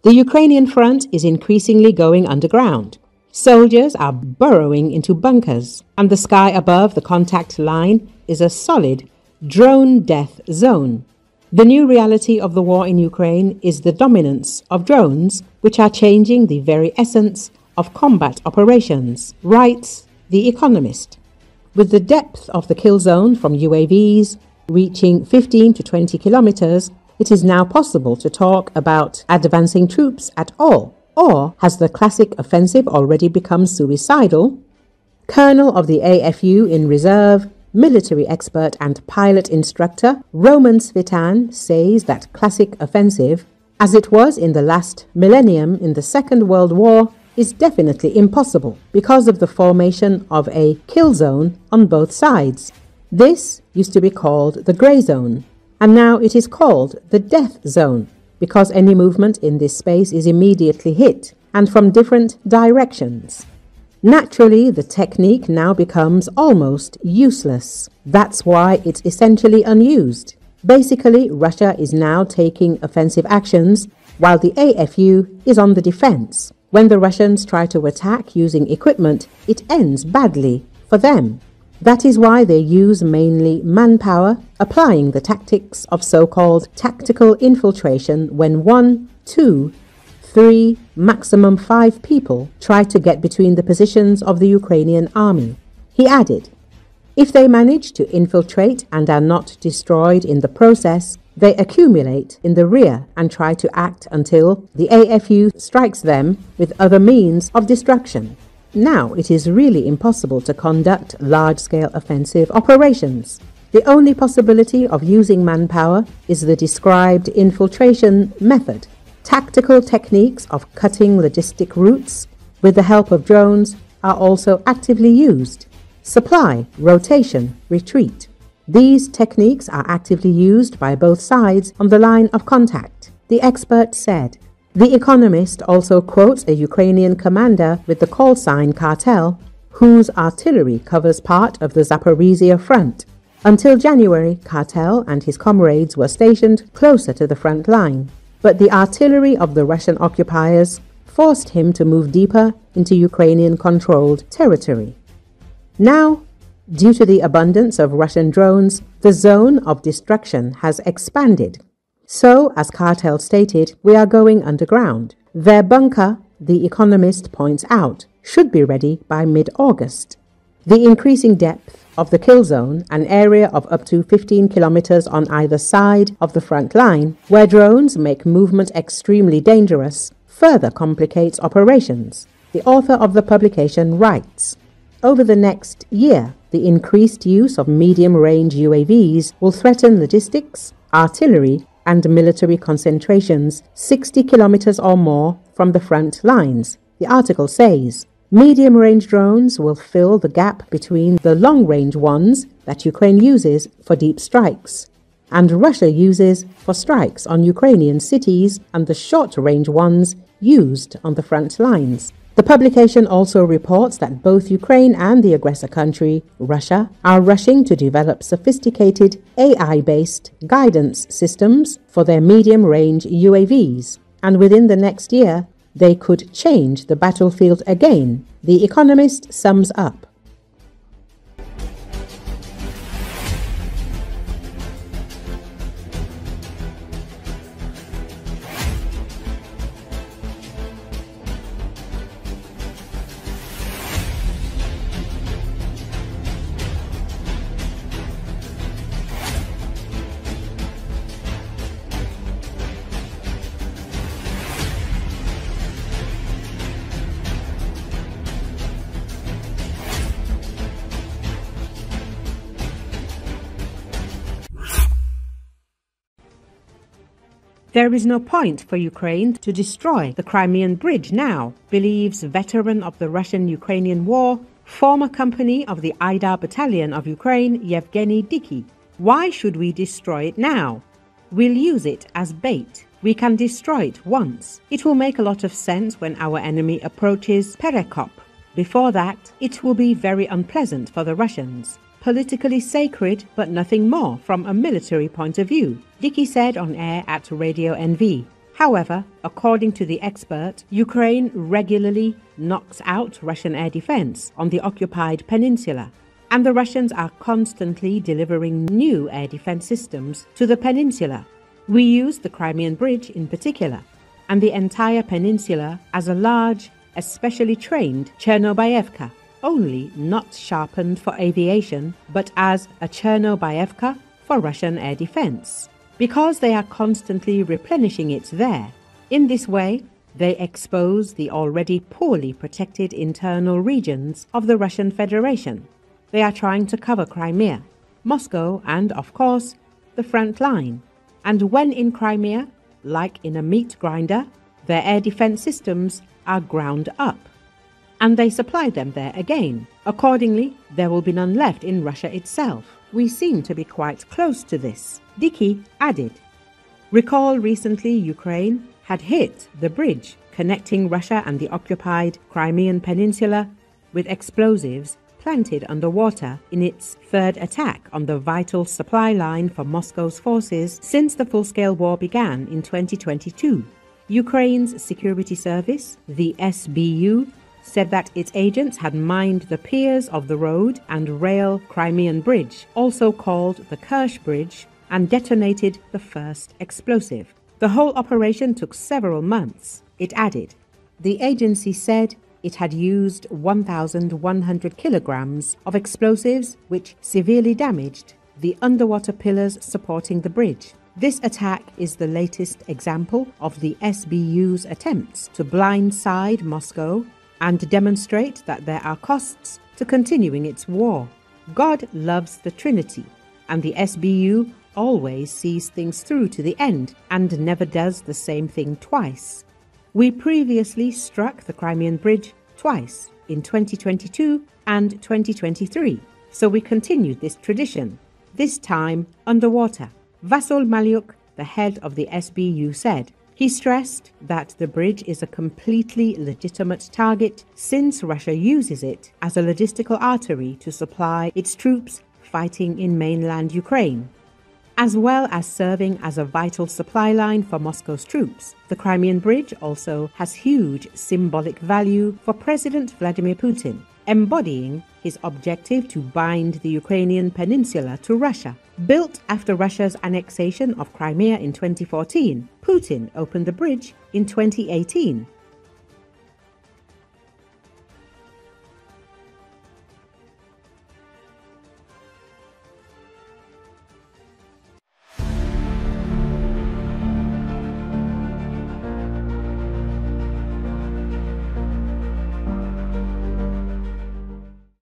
The Ukrainian front is increasingly going underground. Soldiers are burrowing into bunkers, and the sky above the contact line is a solid drone death zone. The new reality of the war in Ukraine is the dominance of drones, which are changing the very essence of combat operations, writes The Economist. With the depth of the kill zone from UAVs reaching 15 to 20 kilometers, it is now possible to talk about advancing troops at all. Or has the classic offensive already become suicidal? Colonel of the AFU in reserve, military expert and pilot instructor Roman Svitan says that classic offensive, as it was in the last millennium in the Second World War, is definitely impossible because of the formation of a kill zone on both sides. This used to be called the grey zone, and now it is called the death zone, because any movement in this space is immediately hit, and from different directions. Naturally, the technique now becomes almost useless. That's why it's essentially unused. Basically, Russia is now taking offensive actions, while the AFU is on the defense. When the Russians try to attack using equipment, it ends badly for them. That is why they use mainly manpower, applying the tactics of so-called tactical infiltration when 1, 2, 3, maximum 5 people try to get between the positions of the Ukrainian army. He added, if they manage to infiltrate and are not destroyed in the process, they accumulate in the rear and try to act until the AFU strikes them with other means of destruction. Now it is really impossible to conduct large-scale offensive operations. The only possibility of using manpower is the described infiltration method. Tactical techniques of cutting logistic routes with the help of drones are also actively used. Supply, rotation, retreat. These techniques are actively used by both sides on the line of contact, the expert said. The Economist also quotes a Ukrainian commander with the call sign Cartel, whose artillery covers part of the Zaporizhia front. Until January, Cartel and his comrades were stationed closer to the front line, but the artillery of the Russian occupiers forced him to move deeper into Ukrainian-controlled territory. Now, due to the abundance of Russian drones, the zone of destruction has expanded. So, as Cartel stated, we are going underground. Their bunker, the Economist points out, should be ready by mid-August. The increasing depth of the kill zone, an area of up to 15 kilometers on either side of the front line, where drones make movement extremely dangerous, further complicates operations. The author of the publication writes, over the next year, the increased use of medium-range UAVs will threaten logistics, artillery, and military concentrations 60 kilometers or more from the front lines. The article says, medium-range drones will fill the gap between the long-range ones that Ukraine uses for deep strikes, and Russia uses for strikes on Ukrainian cities, and the short-range ones used on the front lines. The publication also reports that both Ukraine and the aggressor country, Russia, are rushing to develop sophisticated AI-based guidance systems for their medium-range UAVs, and within the next year, they could change the battlefield again, The Economist sums up. There is no point for Ukraine to destroy the Crimean Bridge now, believes veteran of the Russian-Ukrainian war, former company of the Aidar Battalion of Ukraine, Yevgeny Dicky. Why should we destroy it now? We'll use it as bait. We can destroy it once. It will make a lot of sense when our enemy approaches Perekop. Before that, it will be very unpleasant for the Russians. Politically sacred, but nothing more from a military point of view, Dicky said on air at Radio NV. However, according to the expert, Ukraine regularly knocks out Russian air defense on the occupied peninsula, and the Russians are constantly delivering new air defense systems to the peninsula. We use the Crimean Bridge in particular, and the entire peninsula as a large, especially trained Chernobyevka, only not sharpened for aviation, but as a Chernobyevka for Russian air defense, because they are constantly replenishing it there. In this way, they expose the already poorly protected internal regions of the Russian Federation. They are trying to cover Crimea, Moscow, and, of course, the front line. And when in Crimea, like in a meat grinder, their air defense systems are ground up, and they supply them there again. Accordingly, there will be none left in Russia itself. We seem to be quite close to this, Dickey added. Recall recently Ukraine had hit the bridge connecting Russia and the occupied Crimean Peninsula with explosives planted underwater in its third attack on the vital supply line for Moscow's forces since the full-scale war began in 2022. Ukraine's security service, the SBU, said that its agents had mined the piers of the road and rail Crimean Bridge, also called the Kersh Bridge, and detonated the first explosive. The whole operation took several months, it added. The agency said it had used 1,100 kilograms of explosives which severely damaged the underwater pillars supporting the bridge. This attack is the latest example of the SBU's attempts to blindside Moscow and demonstrate that there are costs to continuing its war. God loves the Trinity, and the SBU always sees things through to the end and never does the same thing twice. We previously struck the Crimean Bridge twice, in 2022 and 2023, so we continued this tradition, this time underwater. Vasyl Malyuk, the head of the SBU, said. He stressed that the bridge is a completely legitimate target since Russia uses it as a logistical artery to supply its troops fighting in mainland Ukraine, as well as serving as a vital supply line for Moscow's troops. The Crimean Bridge also has huge symbolic value for President Vladimir Putin, embodying his objective to bind the Ukrainian peninsula to Russia. Built after Russia's annexation of Crimea in 2014, Putin opened the bridge in 2018